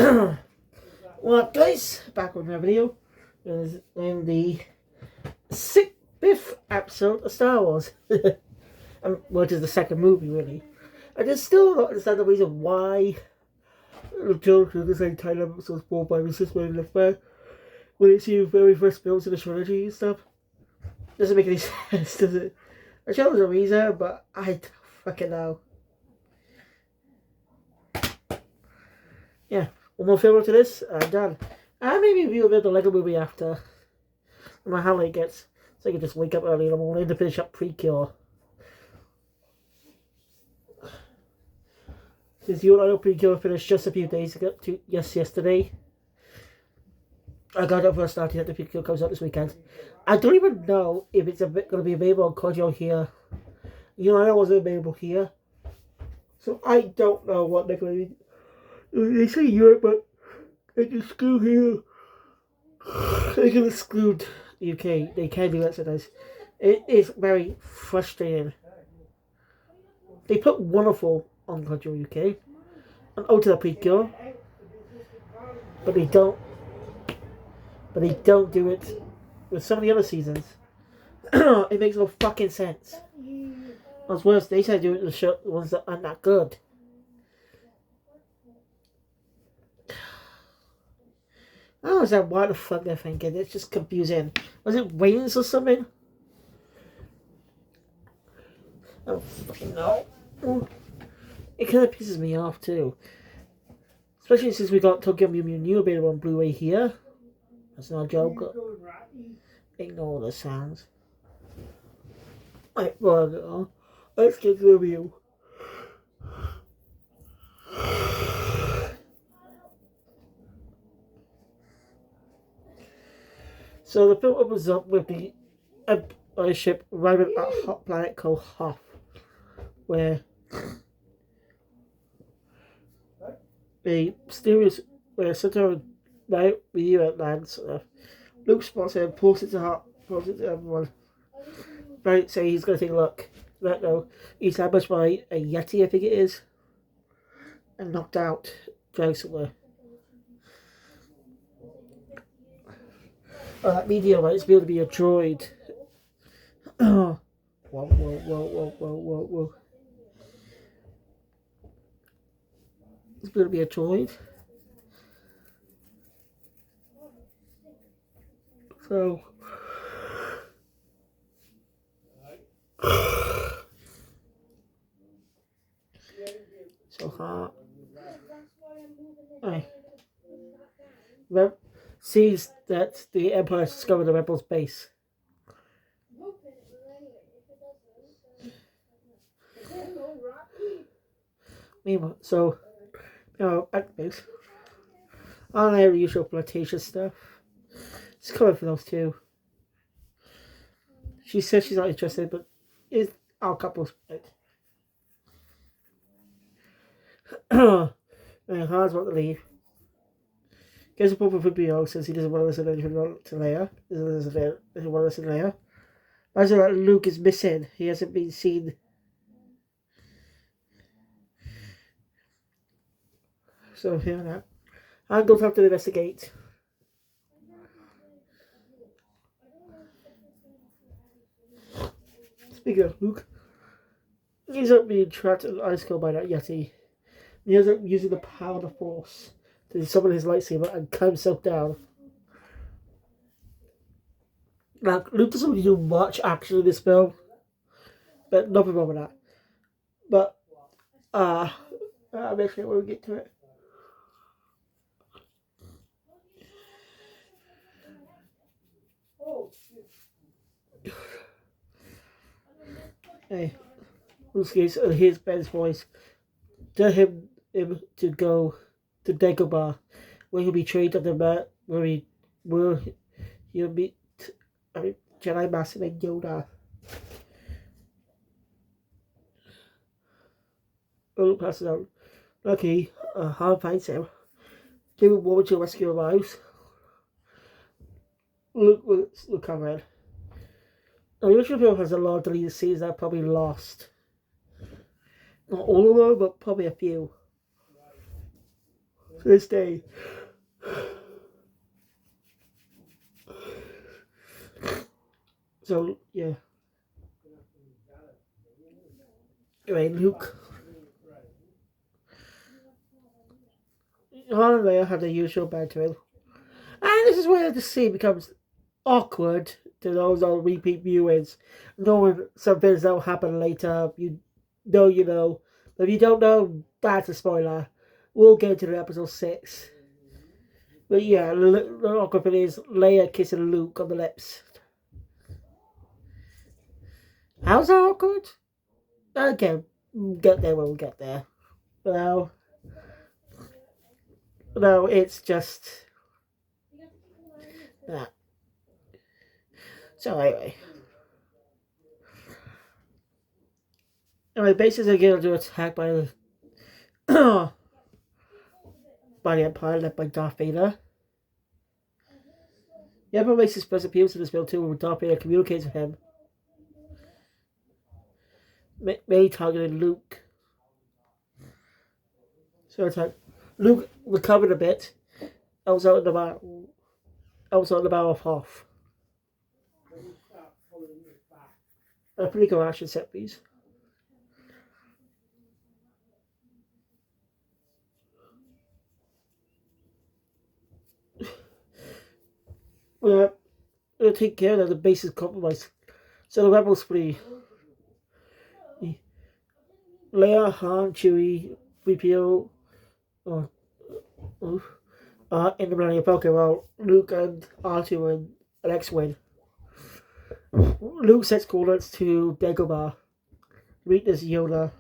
Well, guys, back with my video. Is in the fifth episode of Star Wars, which is the second movie, really. I just still don't understand the reason why George Lucas and title episodes 4, 5, and 6 when left back when it's your very first films in the trilogy and stuff. Doesn't make any sense, does it? I sure there's a reason, but I don't fucking know. Yeah, one more film to this, I'm done. And maybe review a bit of the Lego movie after. No matter how late it gets. So I can just wake up early in the morning to finish up Precure. Since you and I know Precure finished just a few days ago, yesterday. I got up for a start yet. The Precure comes out this weekend. I don't even know if it's going to be available on Kojo here. You know, I wasn't available here. So I don't know what they're going to do. They say Europe, but they can exclude here. They can exclude the UK. They can do that sometimes. It is very frustrating. They put Wonderful on Kojo UK and out to the Precure, but they don't. But they don't do it with some of the other seasons. It makes no fucking sense. What's worse, they try to do it with the ones that aren't that good. I don't understand what the fuck they're thinking. It's just confusing. Was it Wayne's or something? I don't fucking know. It kind of pisses me off too. Especially since we got Tokyo Mew Mew New available on Blu-ray here. That's not a joke. Ignore the sounds. Right, well, let's get to the review. So the film opens up with the Empire ship arriving at a hot planet called Hoth, where a mysterious Centaur meteor lands. Luke spots it and pulls it to everyone. Right, so he's going to take a look. Right now, he's ambushed by a Yeti, I think it is, and knocked out, dragged somewhere. That meteorite is built to be a droid. Whoa. It's built to be a droid. So hot. Sees that the Empire has discovered the Rebels' base. Meanwhile, so, activists on their usual flirtatious stuff. It's coming for those two. She says she's not interested, but it's our couple's right. And Han's about to leave. Gets a problem for BO since he doesn't want to listen to anything to Leia. Doesn't want to listen to Leia. Imagine that Luke is missing. He hasn't been seen. So here that. Han goes have to investigate. Speaking of Luke, he ends up being trapped in an icicle by that Yeti. He ends up using the power of the Force to summon his lightsaber and calm himself down. Now, Luke doesn't really do much action in this film, but nothing wrong with that. But, I'll make sure when we get to it. Hey, Luke hears Ben's voice. Tell him to go to Dagobah, where he'll be trained on the mat, where he'll meet Jedi Master and Yoda. Luke passes out. Lucky, Han finds him. Give him a moment to rescue our lives. Luke Conrad. The original film has a lot of deleted scenes that are probably lost. Not all of them, but probably a few. to this day. So, yeah. Anyway, Luke. Han and Leia have the usual bantering. And this is where the scene becomes awkward to those on repeat viewings, knowing some things that will happen later. You know. But if you don't know, that's a spoiler. We'll get into the episode 6. But yeah, the awkward thing is Leia kissing Luke on the lips. How's that awkward? Again, get there when we get there. No, it's just that. So anyway, bases are going to attack by the by the Empire led by Darth Vader. The Emperor makes his first appearance in this film too, when Darth Vader communicates with him. May targeted Luke. So it's like Luke recovered a bit. I was out in the battle of Hoth. A pretty good action set piece. We're going to take care that the base is compromised. So the rebels flee. Leia, Han, Chewie, 3PO, in the Millennium Falcon, while Luke and R2 and Alex win. Luke sets coordinates to Dagobah. Weakness Yoda.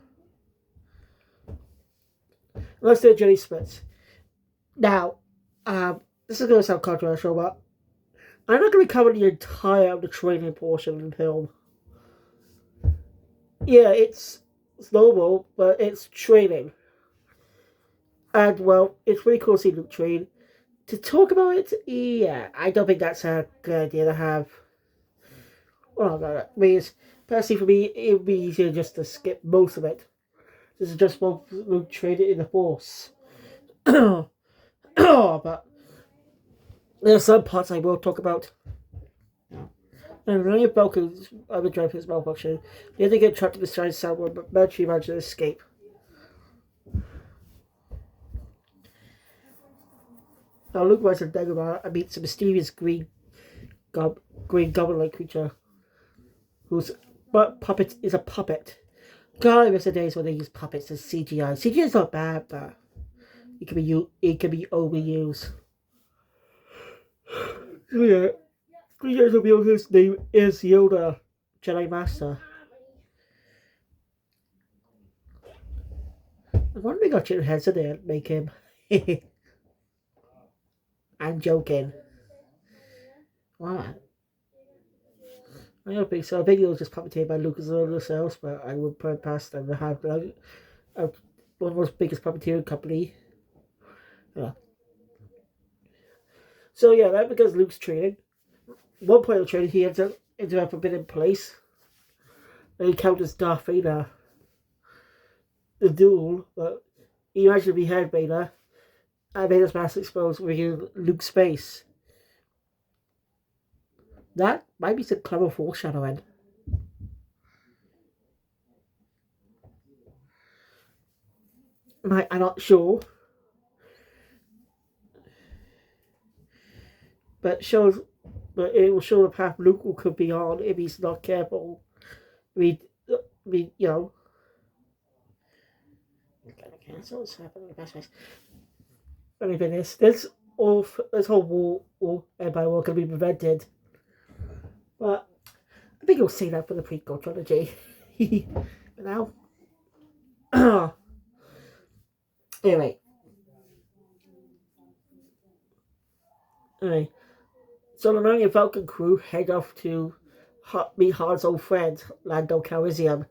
Let's do Jenny Smith. Now, this is going to sound controversial, but I'm not going to be covering the entire of the training portion of the film. Yeah, it's normal, but it's training. And, well, it's really cool to see Luke train. To talk about it, yeah, I don't think that's a good idea to have. Well, that means, personally for me, it would be easier just to skip most of it. This is just Luke training in the Force. But there are some parts I will talk about. And when your Falcon's other drive his malfunction, the other get trapped in the giant soundboard, but eventually manage to escape. Now Luke rides on Dagobah and meets a mysterious green goblin-like creature whose puppet is a puppet. God, I miss the days when they use puppets as CGI. CGI is not bad, but it can be overused. So yeah, 3 years ago, his name is Yoda, Jedi Master. I'm wondering if Chicken Heads in there make him. I'm joking. What? I don't think so. I think it was just puppeteered by Lucas and everyone else, but I would put it past them to have one of the most biggest puppeteering company. Yeah. So yeah, that because Luke's training. One point of the training, he ends up into a forbidden place. And he encounters Darth Vader. The duel, but he managed to behead Vader. And Vader's mask exposed within Luke's face. That might be some clever foreshadowing. I'm not sure. But it will show the path Luke could be on if he's not careful. You know. So what's happening in the best ways. Anything this whole war Empire war can be prevented. But I think you'll see that for the prequel trilogy. But now. Anyway. So the Millennium Falcon crew head off to meet Han's old friend, Lando Calrissian.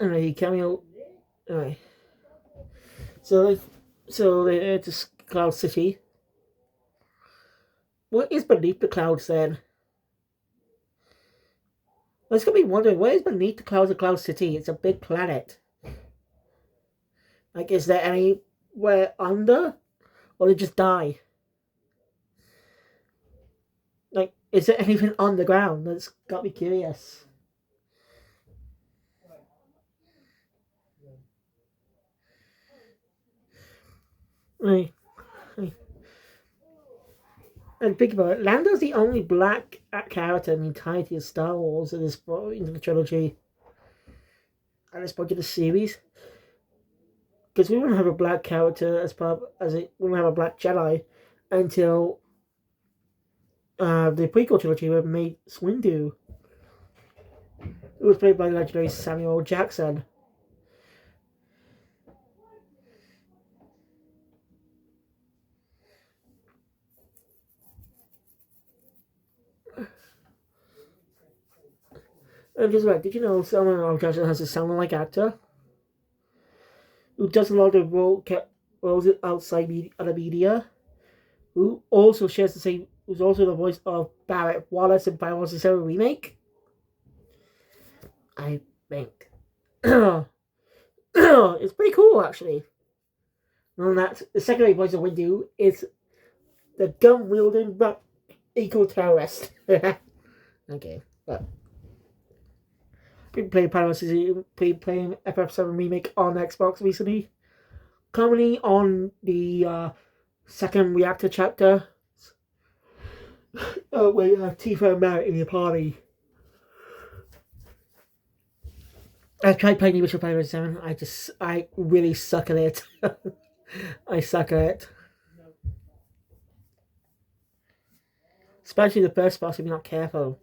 Anyway, cameo. Anyway. So, they're to Cloud City. What is beneath the clouds then? Well, it's gonna be wondering what is beneath the clouds of Cloud City. It's a big planet. Like, is there anywhere under, or they just die? Like, is there anything on the ground? That's got me curious. Right. And think about it, Lando's the only black character in the entirety of Star Wars in this into the trilogy at this point of the series. Because we wouldn't have a black character we wouldn't have a black Jedi until the prequel trilogy with Mace Windu. It was played by legendary Samuel Jackson. And just right, did you know Samuel Jackson has a sound-like actor who does a lot of roles outside the media, who also shares the same, who's also the voice of Barrett Wallace in Final Fantasy VII Remake? I think. It's pretty cool, actually. And that the secondary voice of Windu is the gun wielding but eco terrorist. Okay, but been playing playing FF7 Remake on Xbox recently. Currently on the second reactor chapter. Where you have Tifa and Merritt in your party. I've tried playing the original Final Fantasy 7. I really suck at it. I suck at it. Especially the first boss if you're not careful.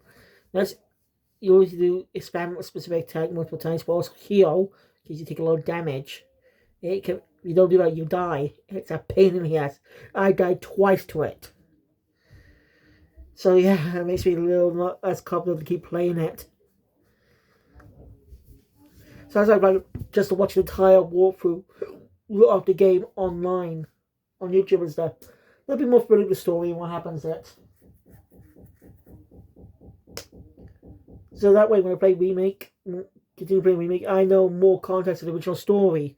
You always do expand with a specific attack multiple times, but also heal because you take a lot of damage. If you don't do that, you die. It's a pain in the ass. I died twice to it. So yeah, it makes me a little not as confident to keep playing it. So as I like just to watch the entire walkthrough of the game online on YouTube and stuff. A little bit more familiar with the story and what happens next. So that way, when I play continue playing Remake, I know more context of the original story.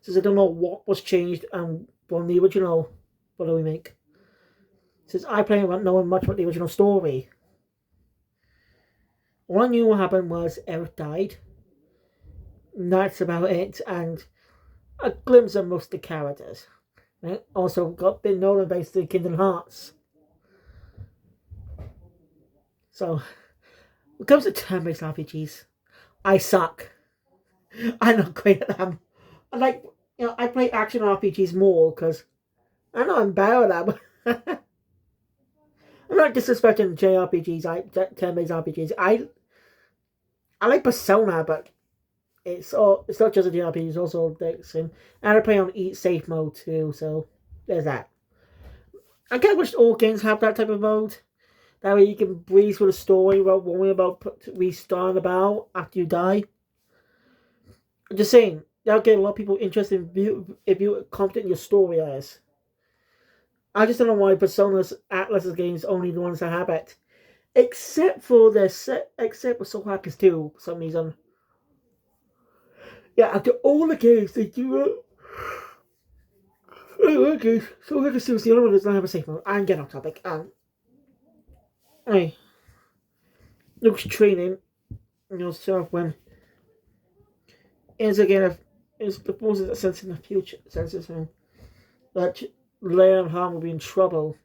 Since I don't know what was changed from the original for the remake. Since I play without knowing much about the original story. All I knew what happened was Eric died. And that's about it, and a glimpse of most of the characters. Right? Also got been known based on Kingdom Hearts. So, when it comes to turn-based RPGs, I suck. I'm not great at them. I play action RPGs more because I know I'm bad at them. I'm not disrespecting JRPGs, turn-based RPGs. I like Persona, but it's not just a JRPG, it's also the same. And I play on Eat Safe mode too, so there's that. I kind of wish all games have that type of mode. That way you can breeze through the story without worrying about restarting the battle after you die. I'm just saying, that'll get a lot of people interested if you're confident in your story is. I just don't know why Persona's Atlus's games only the ones that have it. Except for Soul Hackers 2 for some reason. Yeah, after all the games they do it. Okay, Soul Hackers 2 is the only one that doesn't have a safe mode. I'm getting off topic. Hey. Luke's training, yourself when is again is the forces that sense in the future senses him that Leia and Han will be in trouble.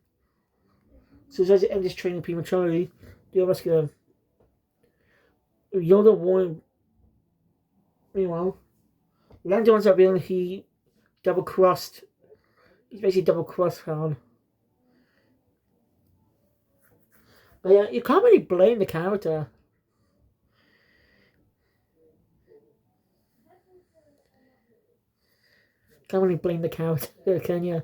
So as he ends his training prematurely, they'll rescue them. Yoda warned meanwhile. Lando ends up being he double crossed. He's basically double crossed Han. But yeah, you can't really blame the character. Can't really blame the character, can you?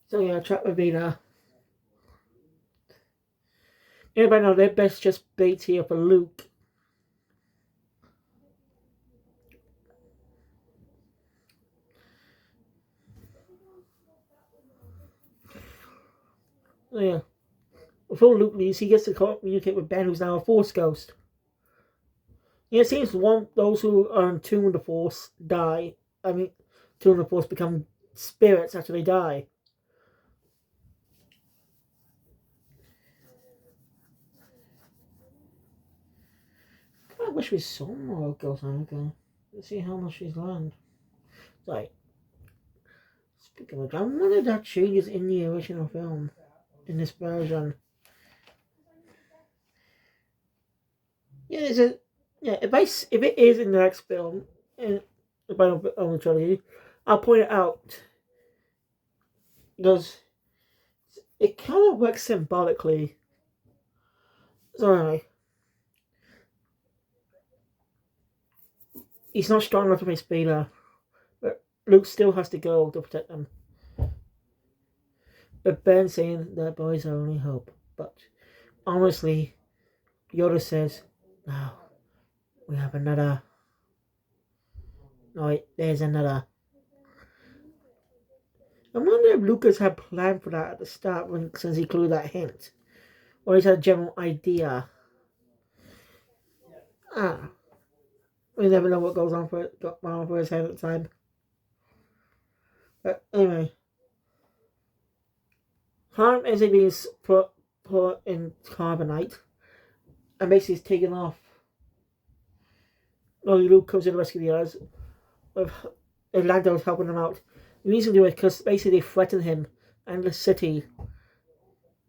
So yeah, trap with Vader. Everybody know they're best just bait here for Luke. Yeah. Before Luke leaves, he gets to communicate with Ben, who's now a Force ghost. Yeah, it seems those who are in tune with the Force die. I mean, tune with the Force become spirits after they die. I wish we saw more of Ghost Anakin. Let's see how much she's learned. Right. Speaking of, I wonder if that changes in the original film, in this version. Yeah, is it? Yeah, if it is in the next film, in the final film trilogy, I'll point it out because it kind of works symbolically. So anyway, he's not strong enough to face Vader, but Luke still has to go to protect them. But Ben's saying that boys are only hope. But honestly, Yoda says, "No, we have another. No, wait, there's another." I wonder if Lucas had planned for that at the start since he clued that hint. Or he's had a general idea. Ah. We never know what goes on for his head at the time. But anyway. Han is being put in carbonite. And basically he's taken off. Well, Luke comes in to rescue the others. With Lando's helping him out. The reason to do it because basically they threaten him and the city.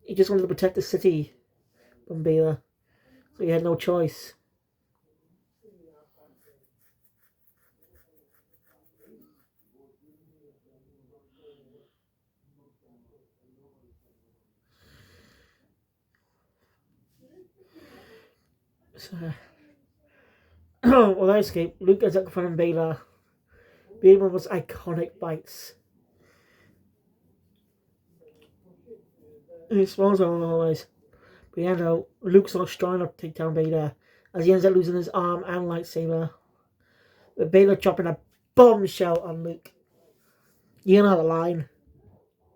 He just wanted to protect the city from Vader. So he had no choice. So, well, they escape. Luke ends up confronting Vader. Being one of those iconic fights. He smiles on always. But yeah, no, Luke's not strong enough to take down Vader, as he ends up losing his arm and lightsaber. With Vader dropping a bombshell on Luke. You know the line.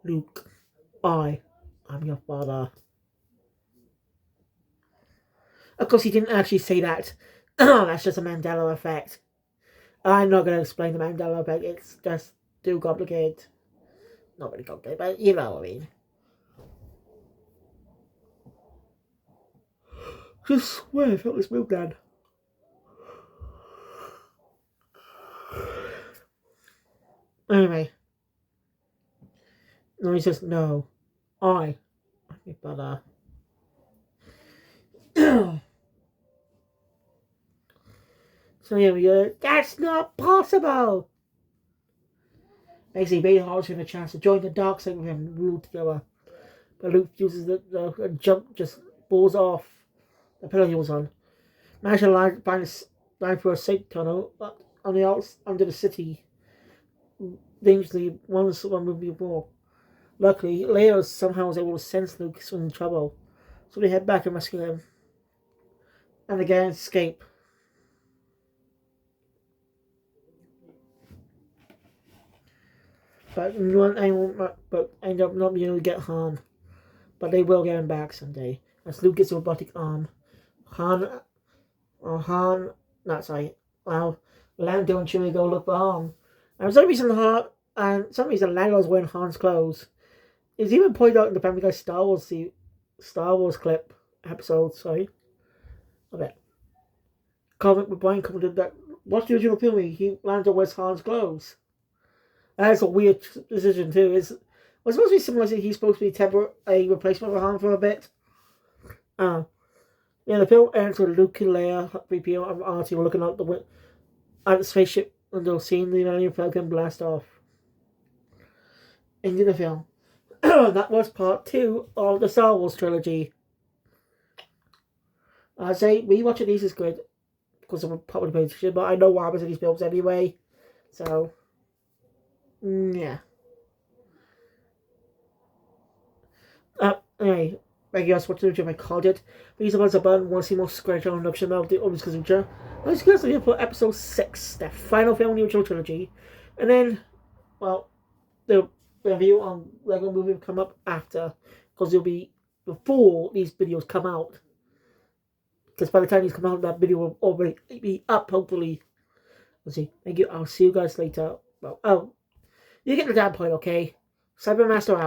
Luke, I am your father. Of course, he didn't actually say that. That's just a Mandela effect. I'm not going to explain the Mandela effect. It's just too complicated. Not really complicated, but you know what I mean. Just swear I felt this milk down. Anyway. No, he says, no. I'm your father. So here we go. That's not possible! Basically, Vader offers him a chance to join the dark side with him and rule together. But Luke uses the jump, just balls off the pillar he was on. Managed to line for a safe tunnel on the under the city. Dangerously, one move before. Luckily, Leia somehow was able to sense Luke was in trouble. So they head back and rescue him. And again, escape. But end up not being able to get Han. But they will get him back someday. As Luke gets a robotic arm. Lando and Chewie go look for Han. And for some reason, Lando's wearing Han's clothes. It's even pointed out in the Family Guy Star Wars clip episode, sorry. Okay. Comment with Brian commented that watch the original film, Lando wears Han's clothes. That's a weird decision too. It's supposed to be symbolizing he's supposed to be a replacement for Han for a bit. Yeah, the film ends with Luke and Leia, 3PO, and R2 looking out at the spaceship and they'll see the Millennium Falcon blast off. Into the film. That was part 2 of the Star Wars trilogy. I say rewatching these is good because I'm probably paying attention, but I know what happens in these films anyway. So, yeah. Anyway, thank you guys for watching if I called it. Please about the button, want to see more scratch on induction about the Obvious Future. Let's go here for episode 6, the final film in the original trilogy. And then, well, the review on Lego Movie will come up after. because it'll be before these videos come out. Because by the time these come out, that video will already be up, hopefully. Let's see. Thank you. I'll see you guys later. Well, you get the damn point, okay? Cybermaster out.